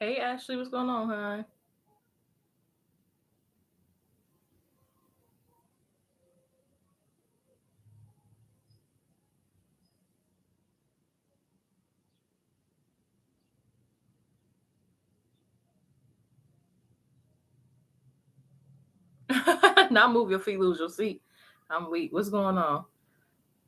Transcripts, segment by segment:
Hey Ashley, what's going on, hon? Not move your feet, lose your seat. I'm weak. What's going on?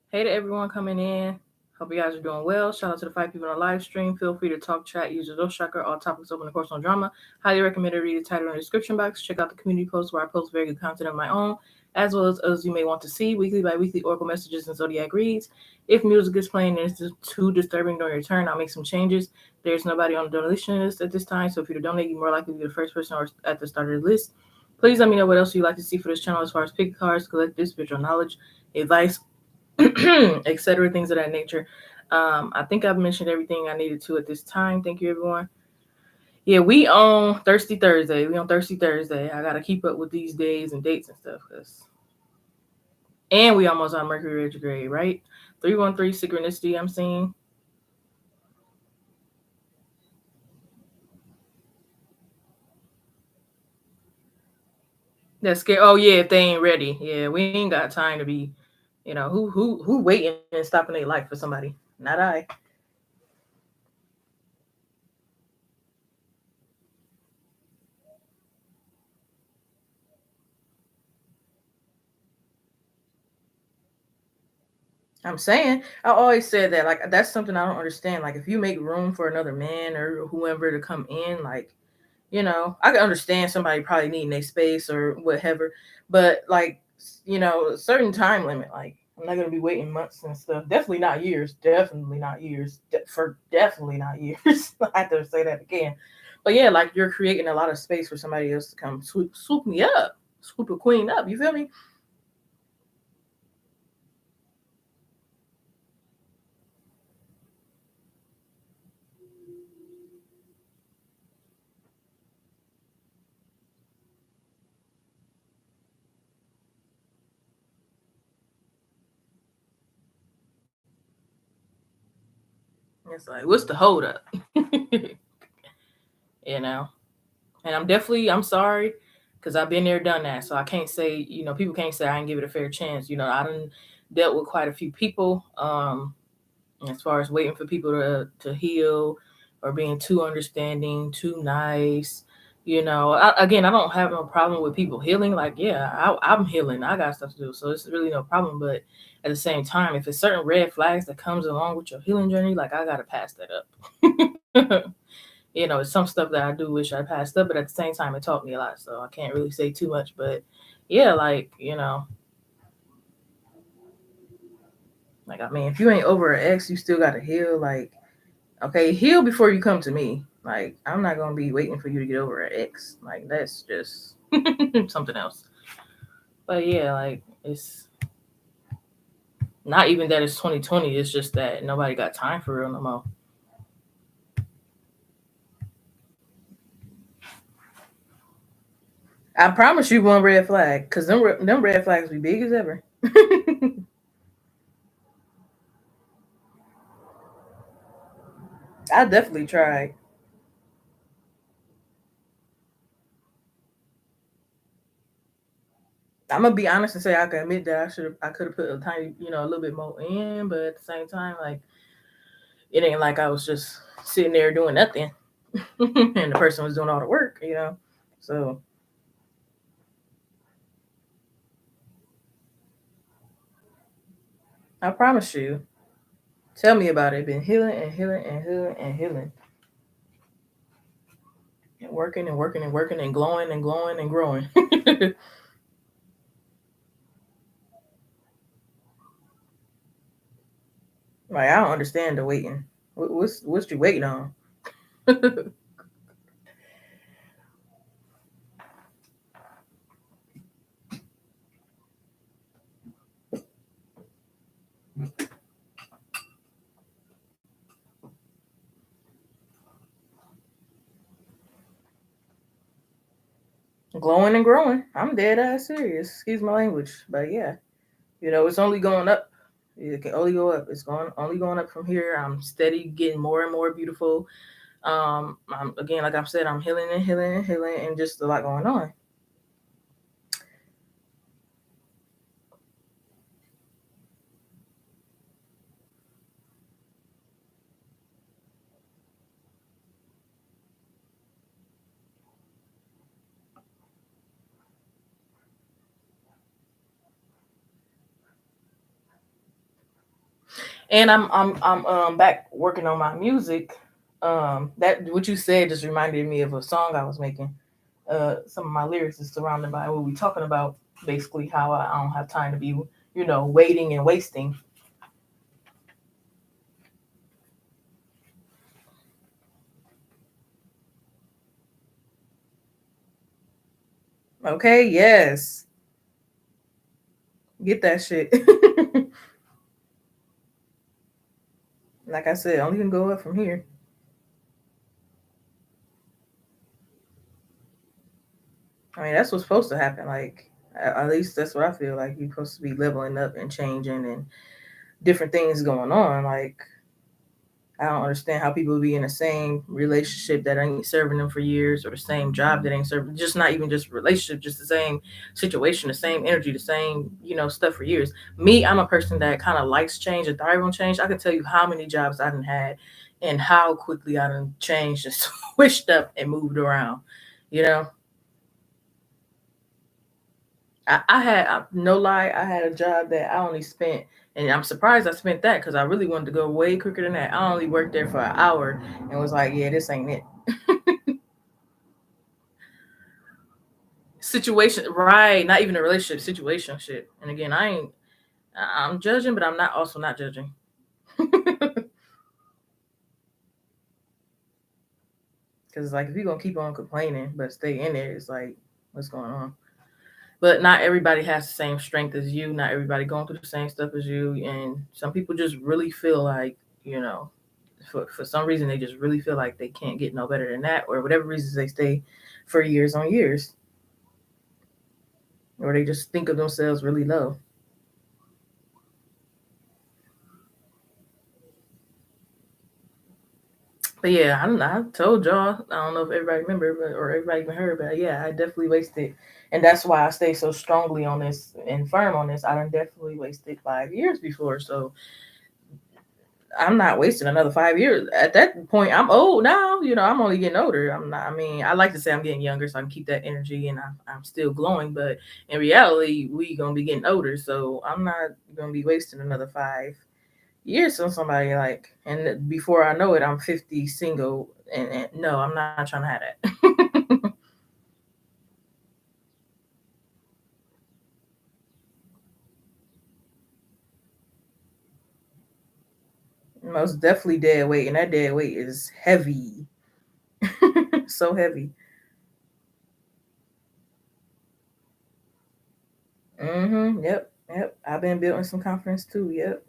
Hey to everyone coming in. Hope you guys are doing well. Shout out to the 5 people on the live stream. Feel free to talk, chat, use the ghost tracker. All topics open, of course, on drama. Highly recommend to read the title in the description box. Check out the community post where I post very good content of my own, as well as others you may want to see. Weekly by weekly oracle messages and zodiac reads. If music is playing and it's too disturbing during your turn, I'll make some changes. There's nobody on the donation list at this time, so if you donate, you're more likely to be the first person or at the start of the list. Please let me know what else you'd like to see for this channel as far as pick cards, collect spiritual knowledge, advice, etc., things of that nature. I think I've mentioned everything I needed to at this time. Thank you, everyone. Yeah, we on Thirsty Thursday. We on Thirsty Thursday. I gotta keep up with these days and dates and stuff, and we almost on Mercury retrograde, right? 313 synchronicity. I'm seeing. That's scary. Oh yeah, if they ain't ready, yeah, we ain't got time to be. Who waiting and stopping their life for somebody? Not I. I'm saying, I always said that, like, that's something I don't understand. Like, if you make room for another man or whoever to come in, like, I can understand somebody probably needing a space or whatever, but like, a certain time limit. Like, I'm not gonna be waiting months and stuff. Definitely not years. Definitely not years. For definitely not years. I have to say that again. But yeah, like you're creating a lot of space for somebody else to come swoop me up, swoop a queen up. You feel me? It's like, what's the hold up? you know. And I'm sorry because I've been there, done that. So I can't say, people can't say I didn't give it a fair chance. I done dealt with quite a few people. As far as waiting for people to heal or being too understanding, too nice. Again, I don't have no problem with people healing. Like, yeah, I'm healing. I got stuff to do. So it's really no problem. But at the same time, if it's certain red flags that comes along with your healing journey, like I got to pass that up. It's some stuff that I do wish I passed up, but at the same time, it taught me a lot. So I can't really say too much. But yeah, like, I mean, if you ain't over an ex, you still got to heal. Like, okay, heal before you come to me. Like, I'm not gonna be waiting for you to get over an ex. Like, that's just something else. But yeah, like, it's not even that it's 2020. It's just that nobody got time for real no more. I promise you one red flag, cause them red flags be big as ever. I definitely tried. I'm gonna be honest and say I can admit that I could have put a tiny, a little bit more in, but at the same time, like, it ain't like I was just sitting there doing nothing, and the person was doing all the work. So I promise you, tell me about it. Been healing and healing and healing and healing, and working and working and working and glowing and glowing and growing. Like, I don't understand the waiting. What's you waiting on? Glowing and growing. I'm dead ass serious. Excuse my language, but yeah, it's only going up. It can only go up. It's going only going up from here. I'm steady getting more and more beautiful. Again, like I've said, I'm healing and healing and healing, and just a lot going on. And I'm back working on my music. That what you said just reminded me of a song I was making. Some of my lyrics is surrounded by what we talking about, basically how I don't have time to be, waiting and wasting. Okay, yes. Get that shit. Like I said, only can go up from here. I mean, that's what's supposed to happen. Like, at least that's what I feel like. You're supposed to be leveling up and changing and different things going on. Like, I don't understand how people be in the same relationship that ain't serving them for years, or the same job that ain't serving, just not even just relationship, just the same situation, the same energy, the same, stuff for years. Me, I'm a person that kind of likes change and thrive on change. I can tell you how many jobs I done had and how quickly I done changed and switched up and moved around. You know, I had no lie, I had a job that I only spent, and I'm surprised I spent that because I really wanted to go way quicker than that. I only worked there for an hour and was like, yeah, this ain't it. Situation, right? Not even a relationship, situation shit. And again, I'm judging, but I'm not also not judging. Because like if you're gonna keep on complaining but stay in it, it's like, what's going on? But not everybody has the same strength as you. Not everybody going through the same stuff as you. And some people just really feel like, for some reason they just really feel like they can't get no better than that, or whatever reasons they stay for years on years, or they just think of themselves really low. But yeah, I told y'all. I don't know if everybody remember, or everybody even heard, but yeah, I definitely wasted, and that's why I stay so strongly on this and firm on this. I done definitely wasted 5 years before, so I'm not wasting another 5 years. At that point, I'm old now. I'm only getting older. I'm not. I mean, I like to say I'm getting younger, so I can keep that energy, and I'm still glowing. But in reality, we gonna be getting older, so I'm not gonna be wasting another 5 years on somebody. Like, and before I know it, I'm 50, single, and no, I'm not trying to have that. Most definitely dead weight, and that dead weight is heavy, so heavy. Yep. Yep. I've been building some confidence too. Yep.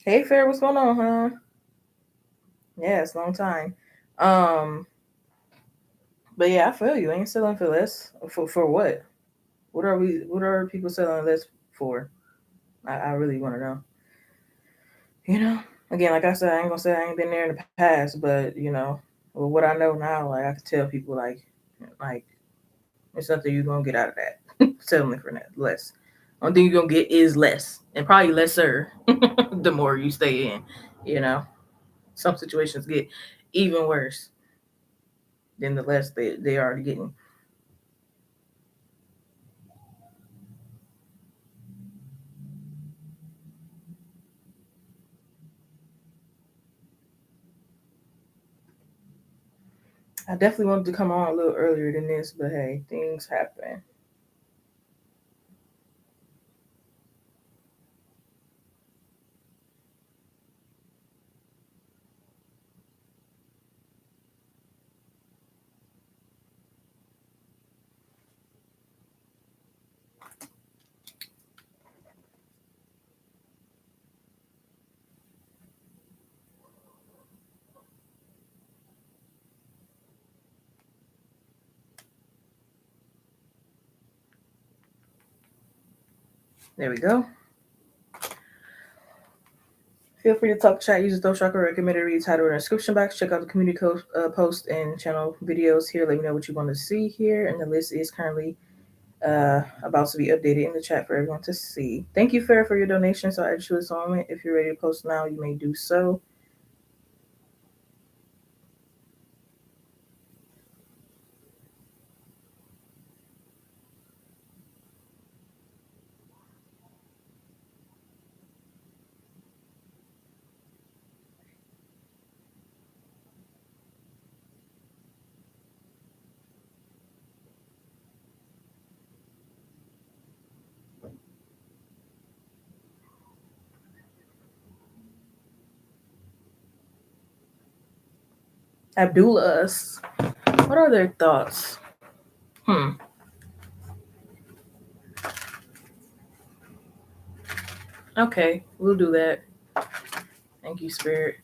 Hey, Fair, what's going on, huh? Yeah, it's a long time. Um, but yeah, I feel you. Ain't selling for less. For what? What are we? What are people selling less for? I really want to know. Again, like I said, I ain't gonna say I ain't been there in the past, but with what I know now, like I could tell people like it's nothing you're gonna get out of that. Settling for that less. Only thing you're gonna get is less, and probably lesser. The more you stay in, you know, some situations get even worse than the less they already getting. I definitely wanted to come on a little earlier than this, but hey, things happen. There we go. Feel free to talk, chat, use the throat chakra. Recommended read title in the description box. Check out the community post and channel videos here. Let me know what you want to see here. And the list is currently about to be updated in the chat for everyone to see. Thank you, Farrah, for your donation. So I choose a moment. If you're ready to post now, you may do so. Abdullah's. What are their thoughts? Okay, we'll do that. Thank you, Spirit.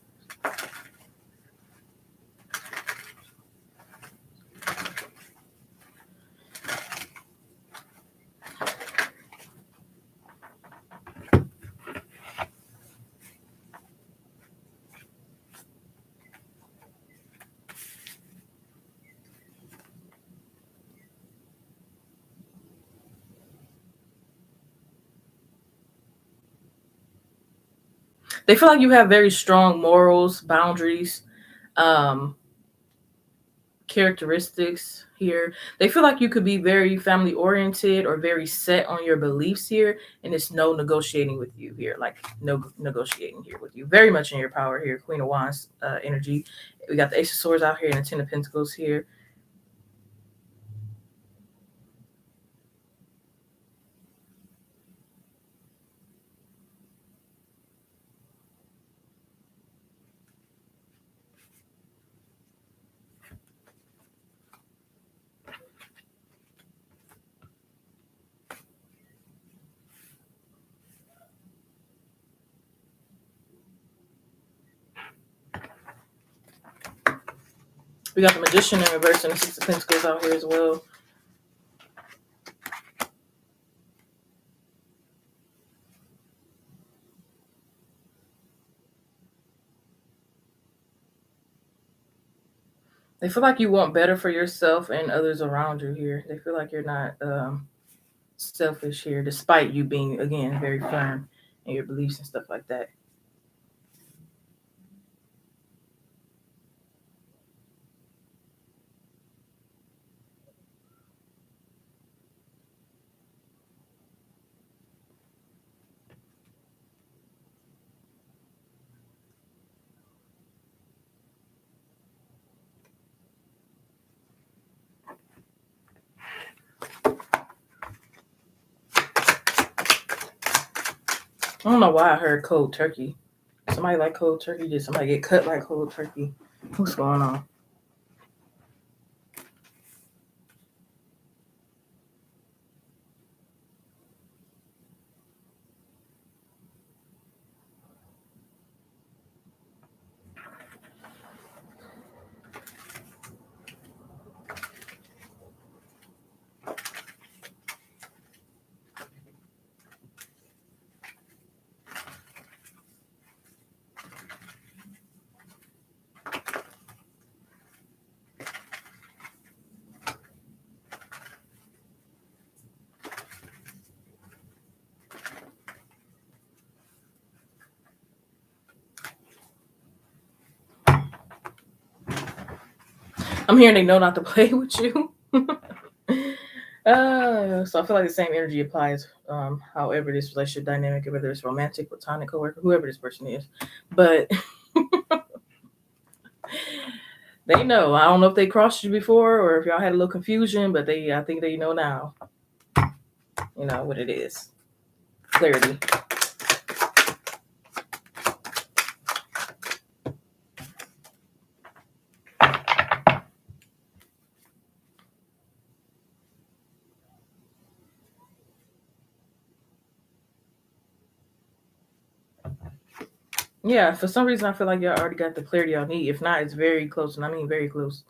They feel like you have very strong morals, boundaries, characteristics here. They feel like you could be very family oriented or very set on your beliefs here, and it's no negotiating with you here, like no negotiating here with you. Very much in your power here. Queen of Wands energy. We got the Ace of Swords out here and the Ten of Pentacles here. We got the Magician in reverse and the Six of Pentacles out here as well. They feel like you want better for yourself and others around you here. They feel like you're not selfish here, despite you being, again, very firm in your beliefs and stuff like that. I don't know why I heard cold turkey. Somebody like cold turkey? Did somebody get cut like cold turkey? What's going on? I'm hearing they know not to play with you. So I feel like the same energy applies. However, this relationship dynamic, whether it's romantic, platonic, coworker, whoever this person is, but they know. I don't know if they crossed you before or if y'all had a little confusion, but I think they know now. You know what it is. Clarity. Yeah, for some reason I feel like y'all already got the clarity y'all need. If not, it's very close, and I mean very close.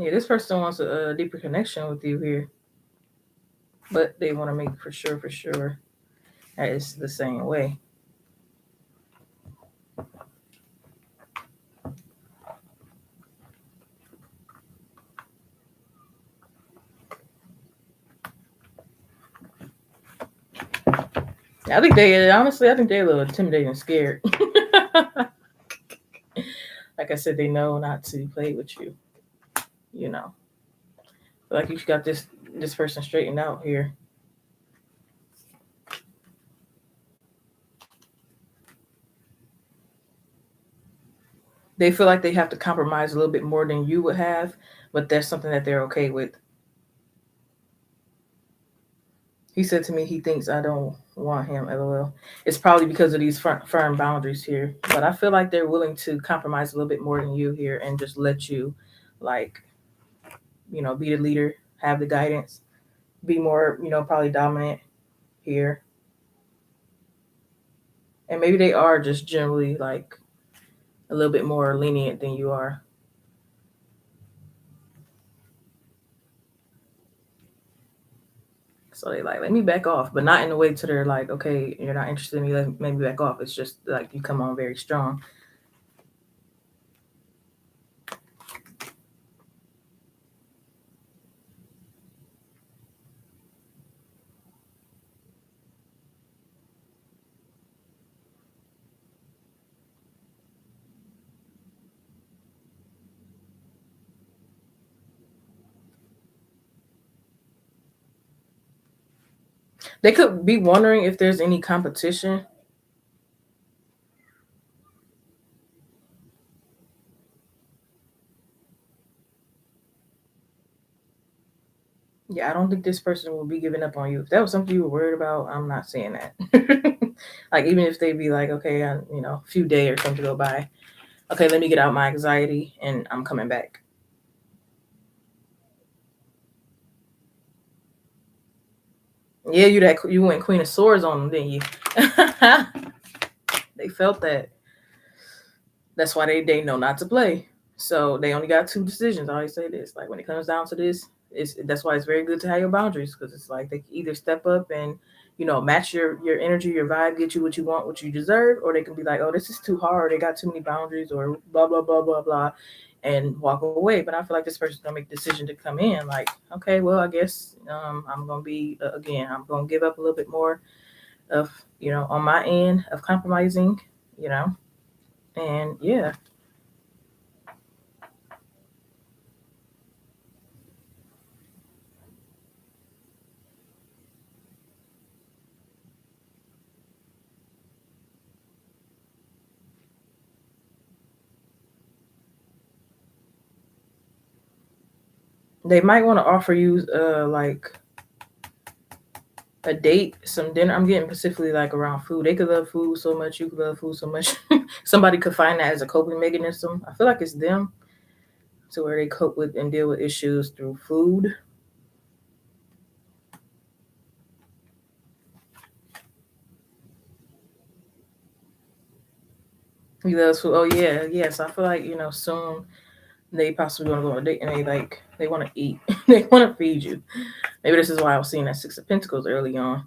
Yeah, this person wants a deeper connection with you here, but they want to make for sure that it's the same way. I think they're a little intimidated and scared. Like I said, they know not to play with you. You know, like you got this person straightened out here. They feel like they have to compromise a little bit more than you would have, but that's something that they're okay with. He said to me he thinks I don't want him, LOL. It's probably because of these firm boundaries here. But I feel like they're willing to compromise a little bit more than you here and just let you, like, be the leader, have the guidance, be more, probably dominant here. And maybe they are just generally, like, a little bit more lenient than you are. So they like, let me back off, but not in a way to they're like, okay, you're not interested in me, let me back off. It's just like you come on very strong. They could be wondering if there's any competition. Yeah, I don't think this person will be giving up on you. If that was something you were worried about, I'm not saying that. Like, even if they be like, okay, a few days or something go by. Okay, let me get out my anxiety and I'm coming back. Yeah, you went Queen of Swords on them, didn't you? They felt that. That's why they know not to play. So they only got two decisions. I always say this. Like, when it comes down to this, that's why it's very good to have your boundaries, because it's like they can either step up and match your energy, your vibe, get you what you want, what you deserve, or they can be like, oh, this is too hard. They got too many boundaries, or blah blah blah blah blah, and walk away. But I feel like this person's gonna make the decision to come in. Like, okay, well, I guess I'm gonna be again. I'm gonna give up a little bit more of on my end of compromising. And yeah. They might want to offer you like a date, some dinner. I'm getting specifically like around food. They could love food so much, you could love food so much. Somebody could find that as a coping mechanism. I feel like it's them, to where they cope with and deal with issues through food. He loves food. Oh yeah, yes. So I feel like soon they possibly want to go on a date and they want to eat. They want to feed you. Maybe this is why I was seeing that Six of Pentacles early on.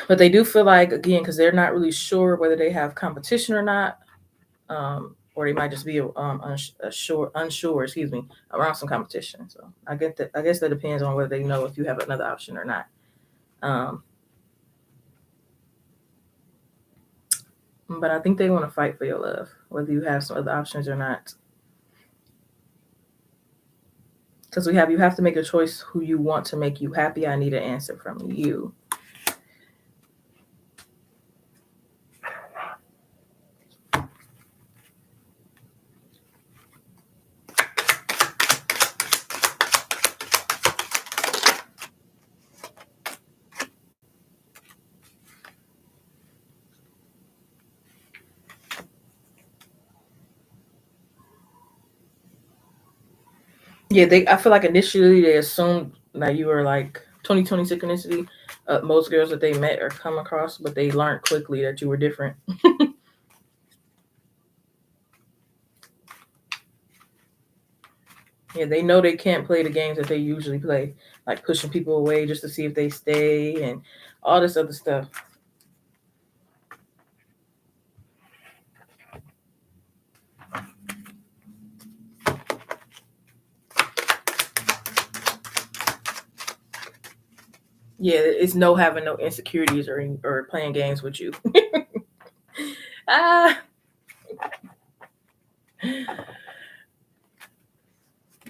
But they do feel like, again, because they're not really sure whether they have competition or not, or they might just be unsure, around some competition. So I get that. I guess that depends on whether they know if you have another option or not. But I think they want to fight for your love, whether you have some other options or not. Because you have to make a choice who you want to make you happy. I need an answer from you. Yeah, I feel like initially they assumed that you were like 2020 synchronicity. Most girls that they met or come across, but they learned quickly that you were different. Yeah, they know they can't play the games that they usually play, like pushing people away just to see if they stay and all this other stuff. Yeah, it's no having no insecurities or playing games with you. ah,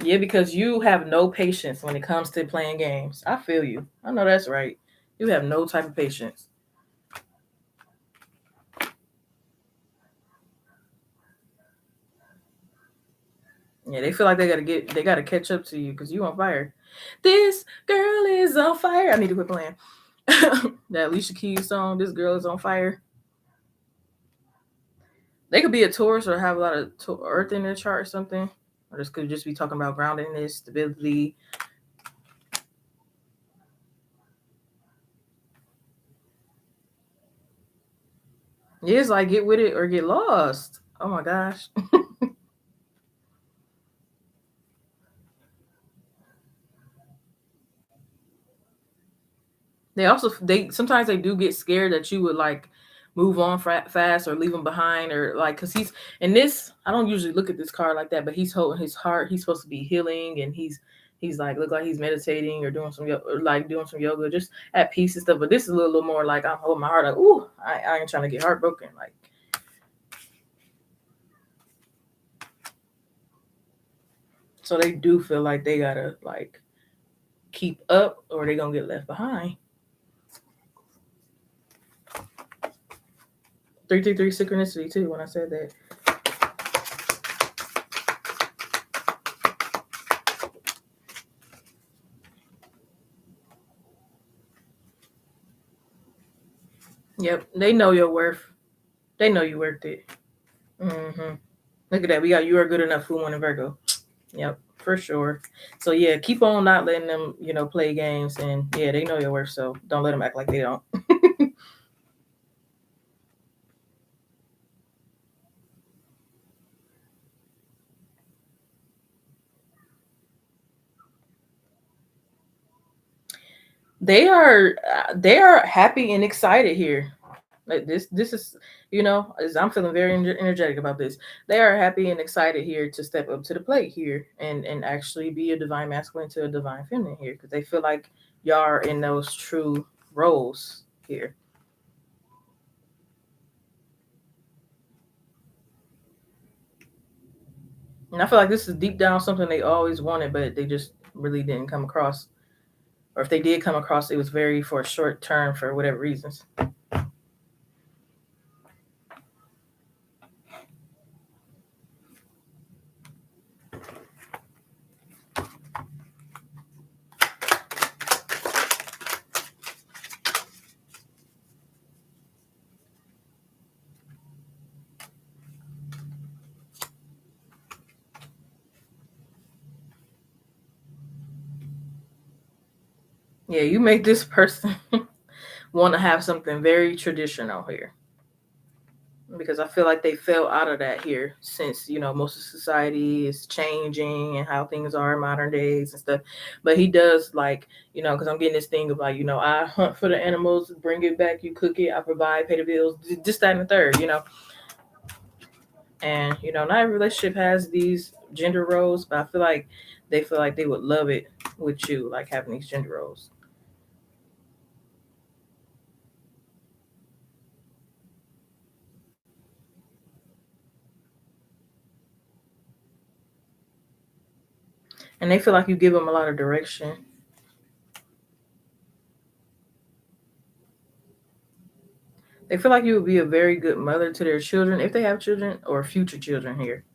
yeah, because you have no patience when it comes to playing games. I feel you. I know that's right. You have no type of patience. Yeah, they feel like they gotta catch up to you because you on fire. This girl is on fire. I need to quit playing. That Alicia Keys song, "This Girl Is on Fire." They could be a Taurus or have a lot of Earth in their chart or something, or this could just be talking about groundedness, stability. Yeah, it's like get with it or get lost. Oh my gosh. They sometimes they do get scared that you would like move on fast or leave him behind or like because he's in this. I don't usually look at this card like that, but he's holding his heart. He's supposed to be healing, and he's like look like he's meditating or doing or like doing some yoga, just at peace and stuff. But this is a little more like I'm holding my heart like, ooh, I ain't trying to get heartbroken. Like, so they do feel like they gotta like keep up or they gonna get left behind. 333 synchronicity too. When I said that. Yep, they know your worth. They know you worth it. Mm-hmm. Look at that. We got you are good enough. Full Moon and Virgo. Yep, for sure. So yeah, keep on not letting them, play games, and yeah, they know your worth. So don't let them act like they don't. They are happy and excited here. Like this is as I'm feeling very energetic about this. They are happy and excited here to step up to the plate here and actually be a divine masculine to a divine feminine here because they feel like y'all are in those true roles here. And I feel like this is deep down something they always wanted, but they just really didn't come across. Or if they did come across, it was very for a short term for whatever reasons. Yeah, you make this person want to have something very traditional here. Because I feel like they fell out of that here since most of society is changing and how things are in modern days and stuff. But he does like because I'm getting this thing of like I hunt for the animals, bring it back, you cook it, I provide, pay the bills, just that and the third. And not every relationship has these gender roles, but I feel like they would love it with you, like having these gender roles. And they feel like you give them a lot of direction. They feel like you would be a very good mother to their children if they have children or future children here.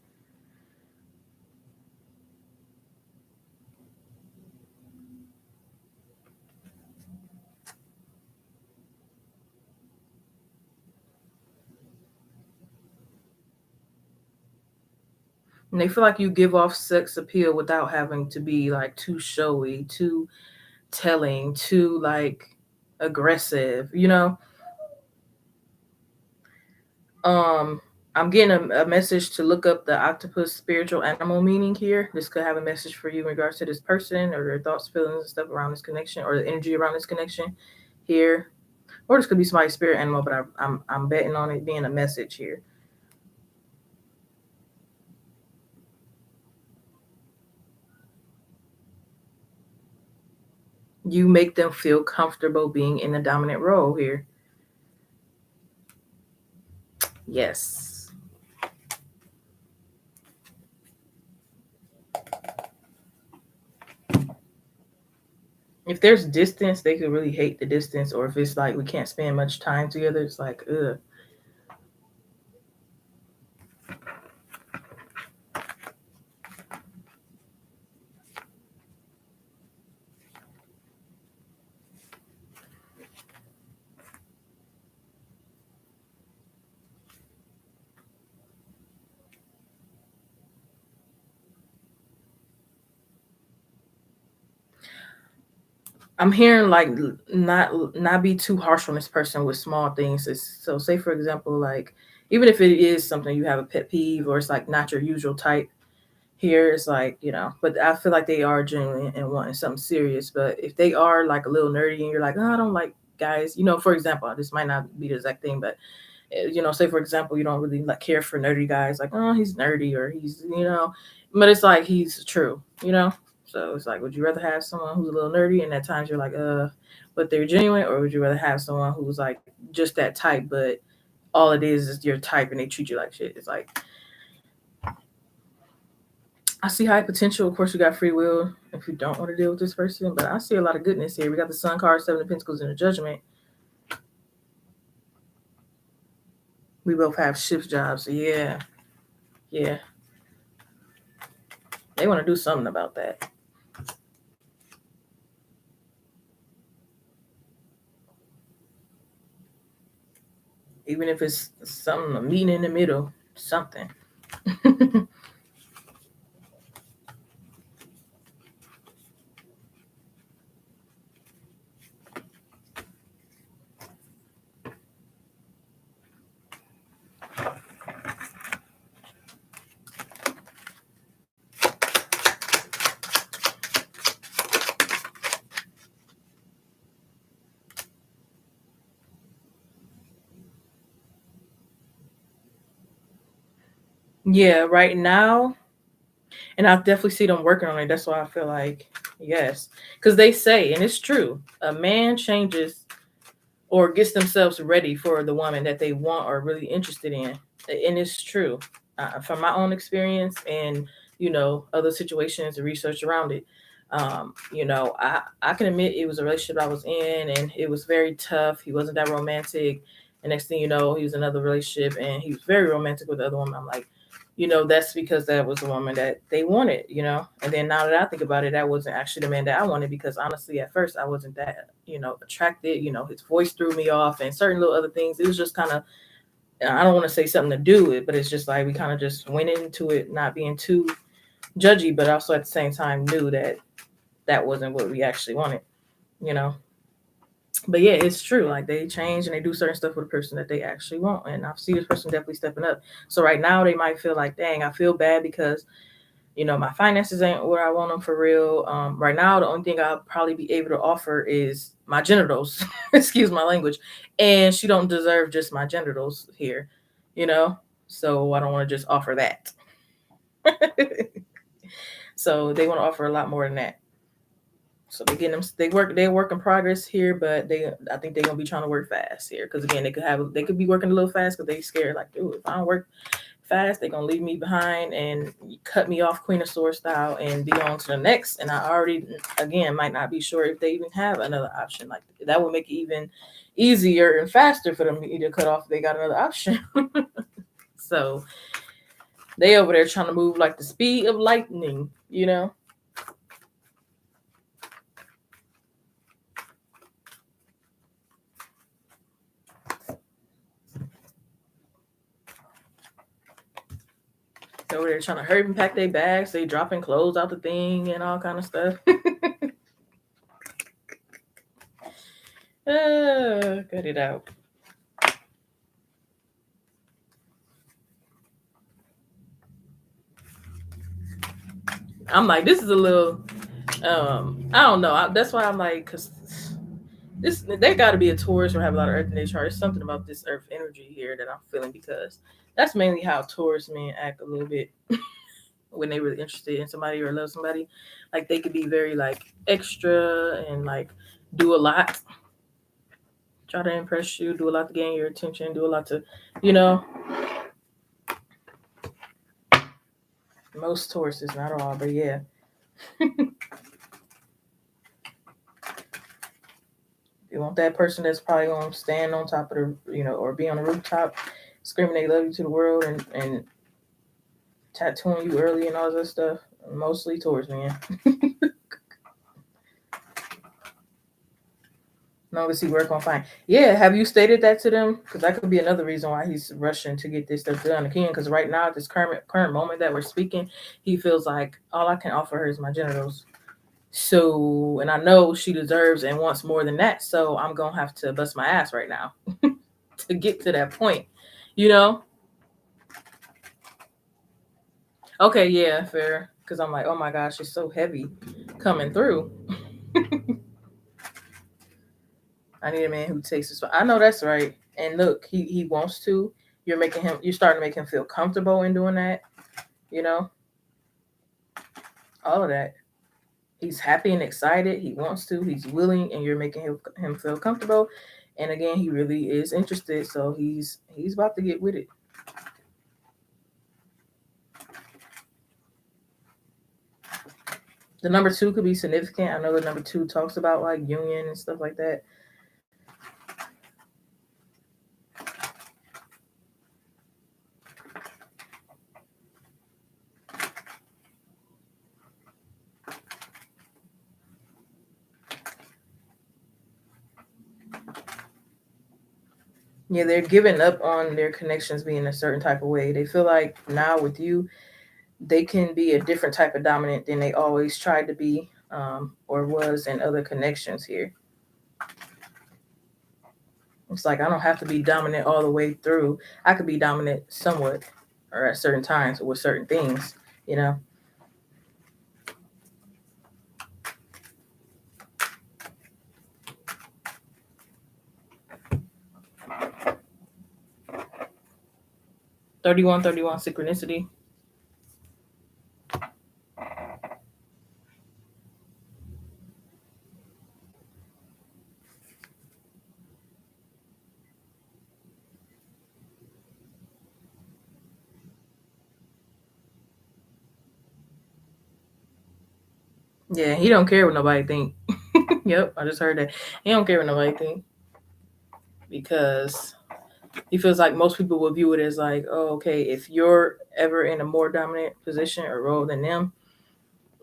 And they feel like you give off sex appeal without having to be like too showy, too telling, too like aggressive. Um I'm getting a message to look up the octopus spiritual animal meaning here. This could have a message for you in regards to this person or their thoughts, feelings, and stuff around this connection, or the energy around this connection here. Or this could be somebody's spirit animal, but I'm betting on it being a message here. You make them feel comfortable being in the dominant role here. Yes. If there's distance, they could really hate the distance. Or if it's like we can't spend much time together, it's like, ugh. I'm hearing like not be too harsh on this person with small things. So say for example, like even if it is something you have a pet peeve or it's like not your usual type, here it's like, but I feel like they are genuine and wanting something serious. But if they are like a little nerdy and you're like, oh, I don't like guys, for example, this might not be the exact thing, but say for example, you don't really like care for nerdy guys, like, oh, he's nerdy or he's, but it's like he's true, So it's like, would you rather have someone who's a little nerdy and at times you're like, but they're genuine, or would you rather have someone who's like just that type, but all it is your type and they treat you like shit? It's like, I see high potential. Of course, you got free will if you don't want to deal with this person, but I see a lot of goodness here. We got the Sun card, Seven of Pentacles, and the Judgment. We both have shift jobs. Yeah. Yeah. They want to do something about that. Even if it's something, a meeting in the middle, something. Yeah, right now, and I definitely see them working on it. That's why I feel like, yes. Because they say, and it's true, a man changes or gets themselves ready for the woman that they want or really interested in. And it's true. From my own experience and, other situations and research around it. I can admit it was a relationship I was in and it was very tough. He wasn't that romantic. And next thing you know, he was in another relationship and he was very romantic with the other woman. I'm like, that's because that was the woman that they wanted, And then now that I think about it, that wasn't actually the man that I wanted because honestly, at first I wasn't that, attracted. His voice threw me off and certain little other things. It was just kind of, I don't want to say something to do with it, but it's just like we kind of just went into it not being too judgy, but also at the same time knew that that wasn't what we actually wanted, But yeah, it's true. Like they change and they do certain stuff with a person that they actually want. And I see this person definitely stepping up. So right now they might feel like, dang, I feel bad because, my finances ain't where I want them for real. Right now, the only thing I'll probably be able to offer is my genitals. Excuse my language. And she don't deserve just my genitals here, So I don't want to just offer that. So they want to offer a lot more than that. So they're work in progress here, but I think they're gonna be trying to work fast here because again they could be working a little fast because they scared like, dude, if I don't work fast, they're gonna leave me behind and cut me off Queen of Swords style and be on to the next. And I already again might not be sure if they even have another option. Like that would make it even easier and faster for them to either cut off if they got another option. So they over there trying to move like the speed of lightning, Over there trying to hurry and pack their bags. They dropping clothes out the thing and all kind of stuff. Cut it out. I'm like, this is a little, I don't know. That's why I'm like, because there got to be a Taurus or have a lot of Earth in their chart. There's something about this Earth energy here that I'm feeling, because that's mainly how Taurus men act a little bit when they really interested in somebody or love somebody. Like they could be very like extra and like do a lot, try to impress you, do a lot to gain your attention, do a lot to, you know, most Tauruses, not all, but yeah. You want that person that's probably gonna stand on top of the, or be on the rooftop, screaming they love you to the world, and tattooing you early and all that stuff. Mostly Taurus men. Long as he work on fine. Yeah, have you stated that to them? Because that could be another reason why he's rushing to get this stuff done again. Because right now, at this current moment that we're speaking, he feels like all I can offer her is my genitals. So, and I know she deserves and wants more than that. So I'm gonna have to bust my ass right now to get to that point. You know? Okay, yeah, fair. Because I'm like, oh my gosh, it's so heavy coming through. I need a man who takes this. I know that's right. And look, he wants to. You're starting to make him feel comfortable in doing that. You know, all of that. He's happy and excited. He wants to. He's willing, and you're making him feel comfortable. And again, he really is interested. So he's about to get with it. The number 2 could be significant. I know the number 2 talks about like union and stuff like that. Yeah, they're giving up on their connections being a certain type of way. They feel like now with you, they can be a different type of dominant than they always tried to be, or was in other connections here. It's like I don't have to be dominant all the way through. I could be dominant somewhat or at certain times with certain things, you know. 3131 synchronicity. Yeah, he don't care what nobody think. Yep, I just heard that. He don't care what nobody think, because he feels like most people will view it as like, oh, okay, if you're ever in a more dominant position or role than them,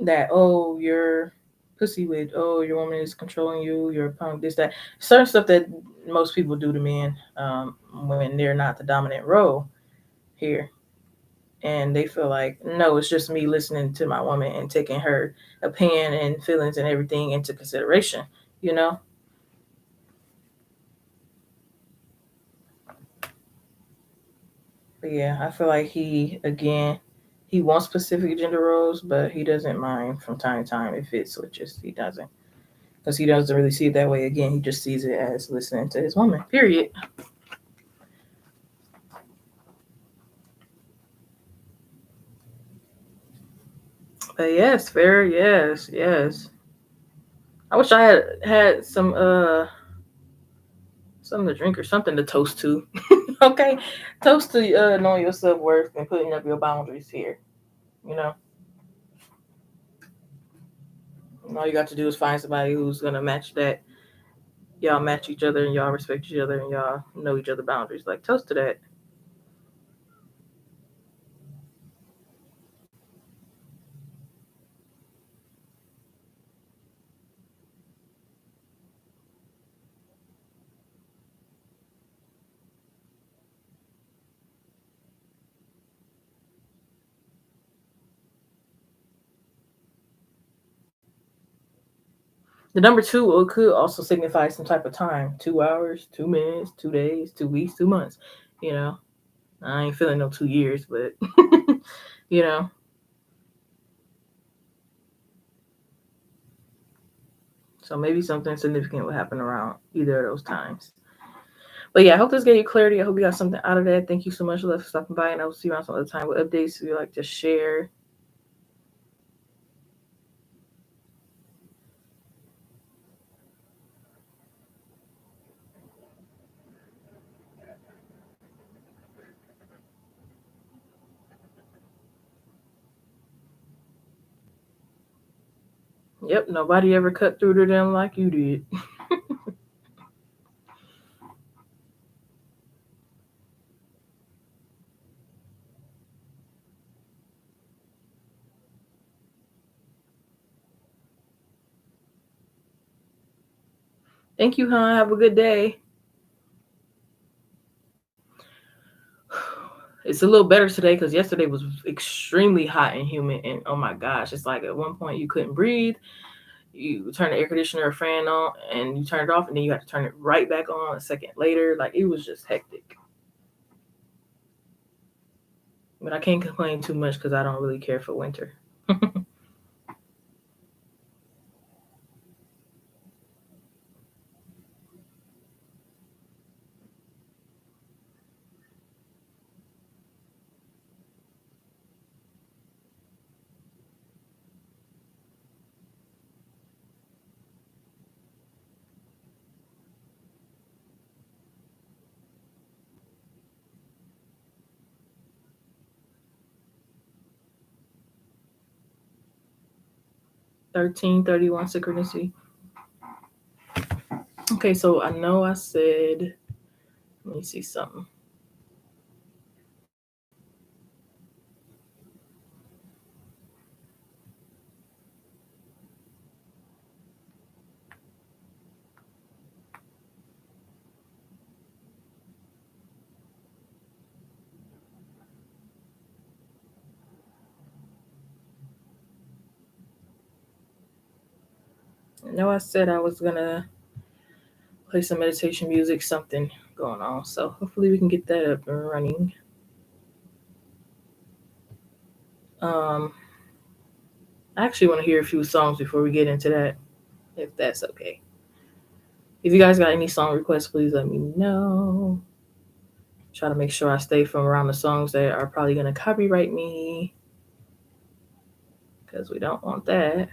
that, oh, you're pussy with, oh, your woman is controlling you, you're a punk, this, that. Certain stuff that most people do to men, when they're not the dominant role here. And they feel like, no, it's just me listening to my woman and taking her opinion and feelings and everything into consideration, you know? But yeah, I feel like he wants specific gender roles, but he doesn't mind from time to time if it switches. He doesn't. Because he doesn't really see it that way. Again, he just sees it as listening to his woman, period. But yes, fair, yes, yes. I wish I had something to drink or something to toast to. Okay, toast to knowing your self worth and putting up your boundaries here. You know, and all you got to do is find somebody who's gonna match that. Y'all match each other and y'all respect each other and y'all know each other boundaries. Like toast to that. The number 2 could also signify some type of time: 2 hours, 2 minutes, 2 days, 2 weeks, 2 months. You know, I ain't feeling no 2 years, but you know, So maybe something significant will happen around either of those times. But yeah, I hope this gave you clarity. I hope you got something out of that. Thank you so much for stopping by, and I will see you around some other time with updates. If you like, just share. Yep, nobody ever cut through to them like you did. Thank you, hon. Have a good day. It's a little better today because yesterday was extremely hot and humid, and oh my gosh, it's like at one point you couldn't breathe. You turn the air conditioner or fan on and you turn it off, and then you have to turn it right back on a second later. Like, it was just hectic. But I can't complain too much because I don't really care for winter. 1331 synchronicity. Okay, so I know I said, let me see something. I know I said I was gonna play some meditation music, something going on. So hopefully we can get that up and running. I actually want to hear a few songs before we get into that, if that's okay. If you guys got any song requests, please let me know. Try to make sure I stay from around the songs that are probably gonna copyright me, because we don't want that.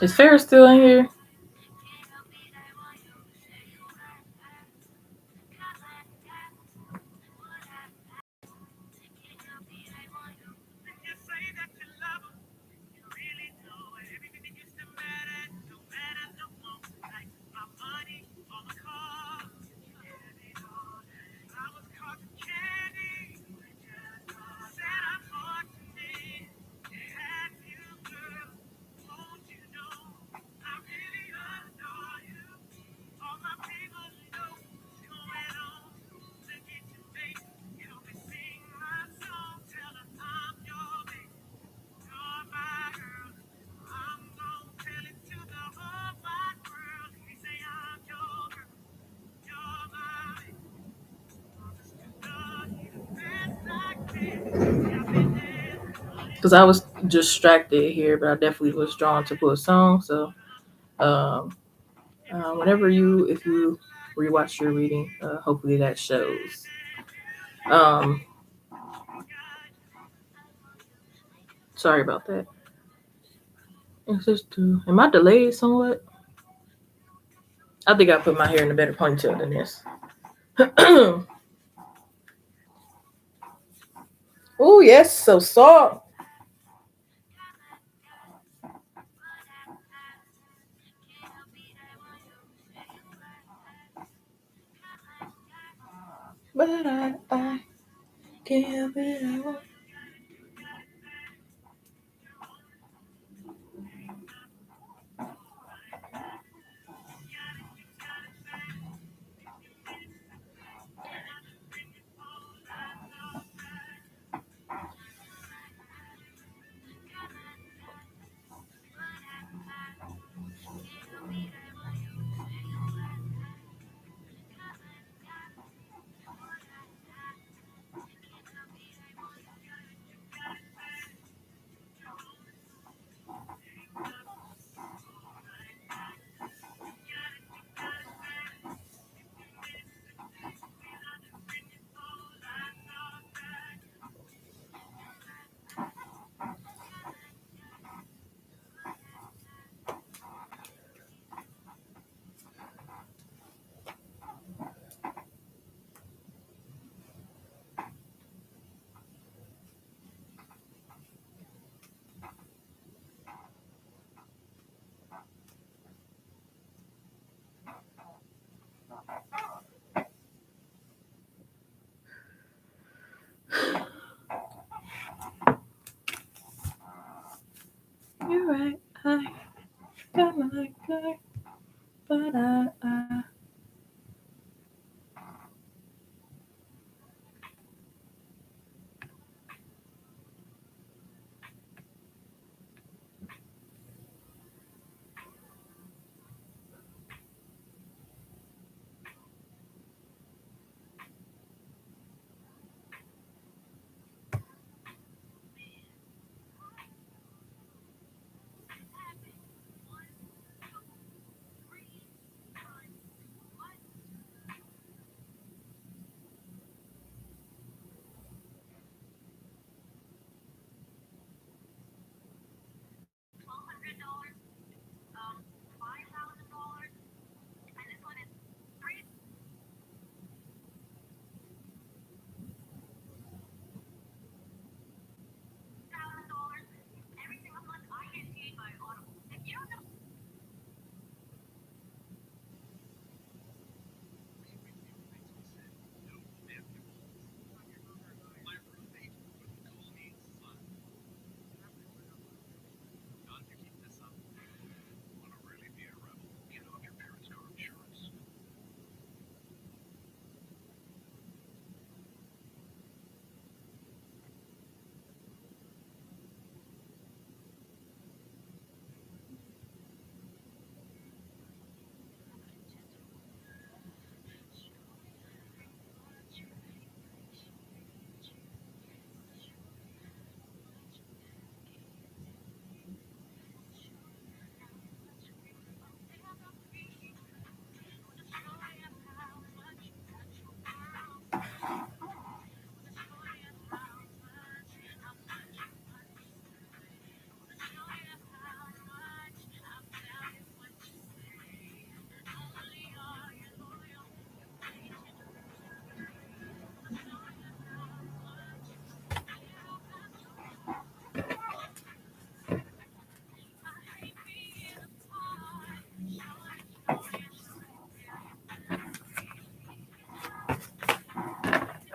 Is Farrah still in here? because I was distracted here, but I definitely was drawn to pull a song. So, whenever if you rewatch your reading, hopefully that shows. Um, Sorry about that. Am I delayed somewhat? I think I put my hair in a better ponytail than this. Oh yes, so soft. But I can't help it. You're right, I got my guy, but I.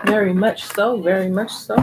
Very much so, very much so.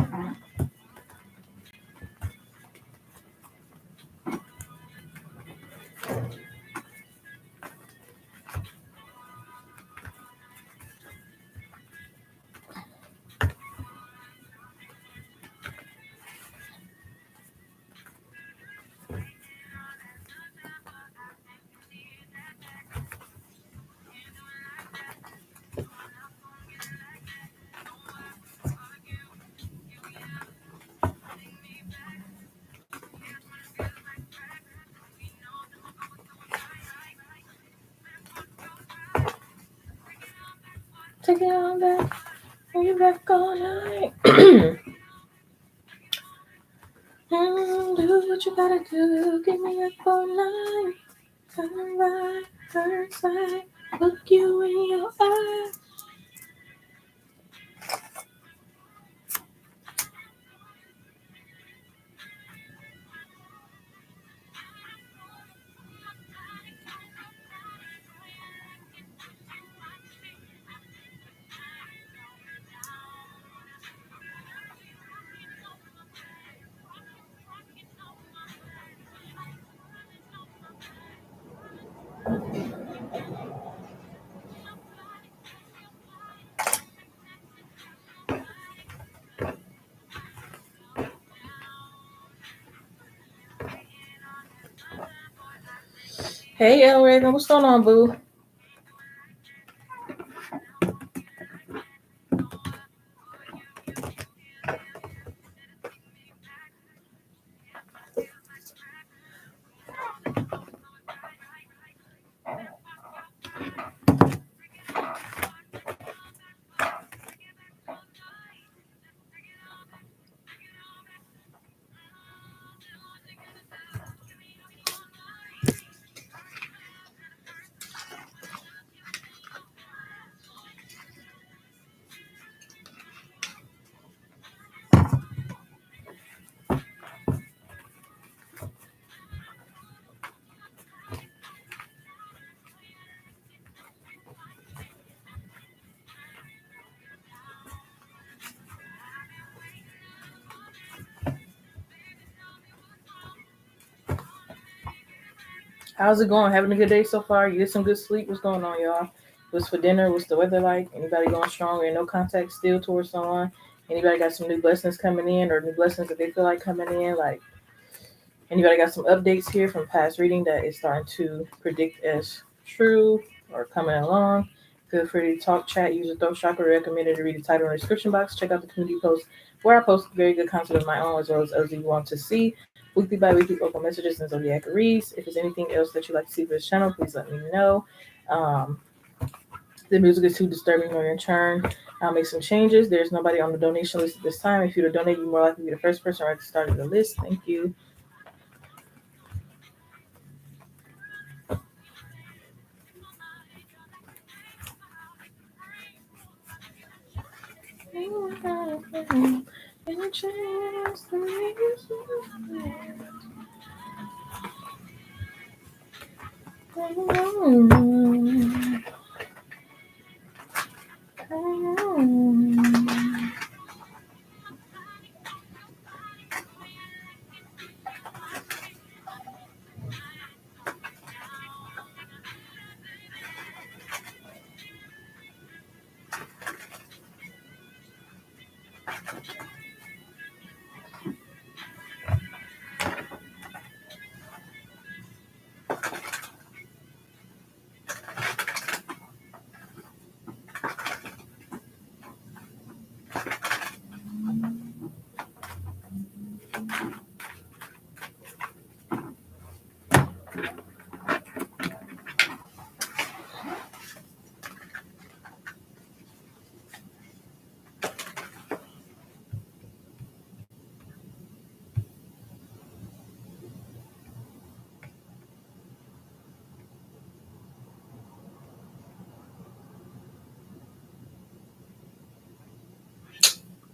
Take it on back. Bring you back all night. Do what you gotta do. Get me up all night. Turn right, turn side. Look you in your eyes. Hey, El Raven, what's going on, boo? How's it going? Having a good day so far? You get some good sleep? What's going on, y'all? What's for dinner? What's the weather like? Anybody going strong or no contact still towards someone? Anybody got some new blessings coming in or new blessings that they feel like coming in? Like, anybody got some updates here from past reading that is starting to predict as true or coming along? Feel free to talk, chat, use the throat chakra. Recommended to read the title in the description box. Check out the community post where I post very good content of my own as well as others you want to see. Weekly, bi-weekly local messages and zodiac reads. If there's anything else that you'd like to see for this channel, please let me know. The music is too disturbing on your turn. I'll make some changes. There's nobody on the donation list at this time. If you'd have donated, you're more likely to be the first person right at the start of the list. Thank you.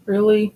Really?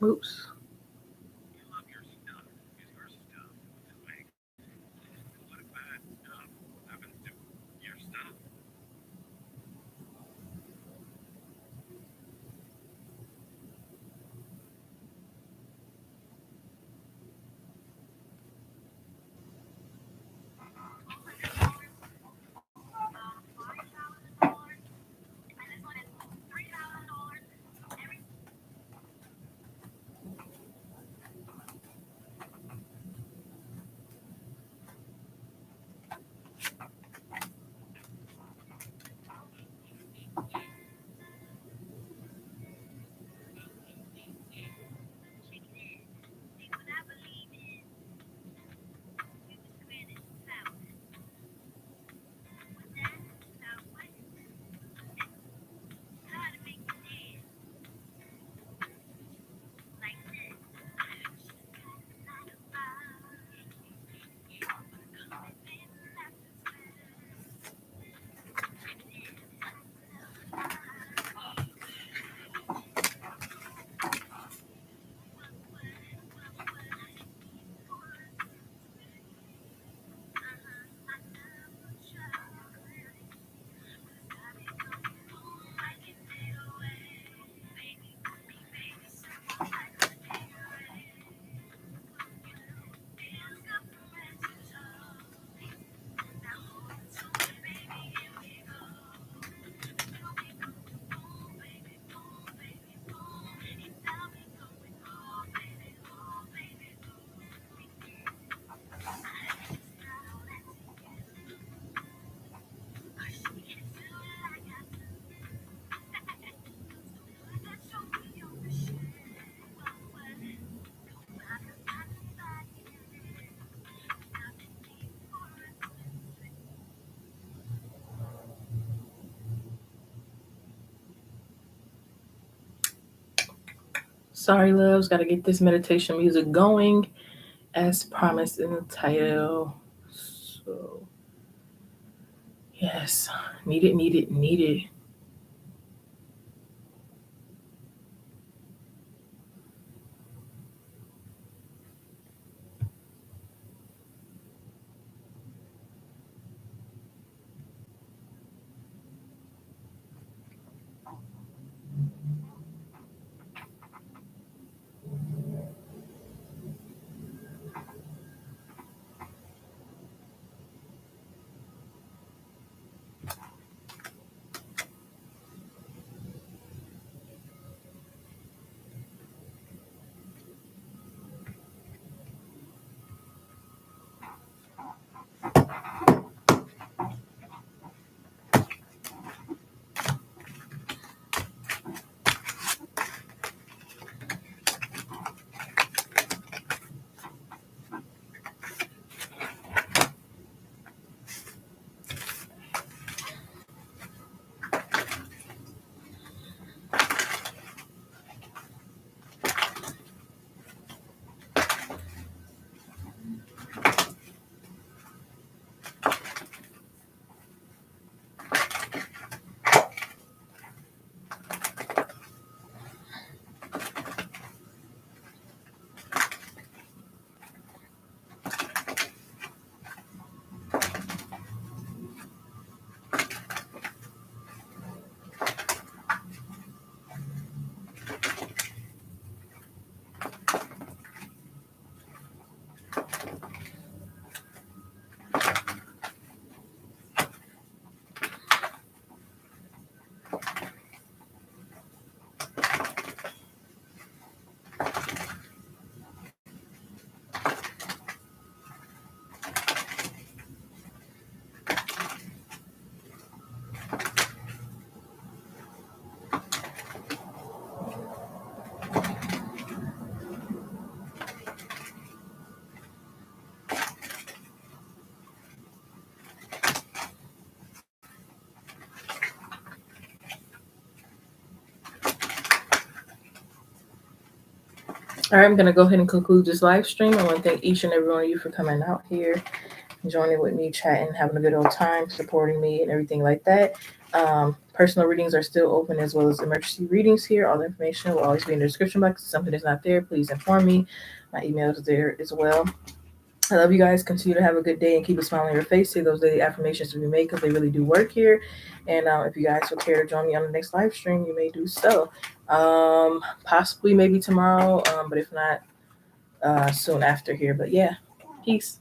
Oops. Sorry, loves. Got to get this meditation music going as promised in the title. So, yes, need it, need it, need it. All right, I'm gonna go ahead and conclude this live stream. I want to thank each and every one of you for coming out here, joining with me, chatting, having a good old time, supporting me, and everything like that. Personal readings are still open as well as emergency readings here. All the information will always be in the description box. If something is not there, please inform me. My email is there as well. I love you guys. Continue to have a good day and keep a smile on your face. Say those daily affirmations to be made because they really do work here. And if you guys would care to join me on the next live stream, you may do so. Possibly maybe tomorrow, but if not, soon after here. But yeah, peace.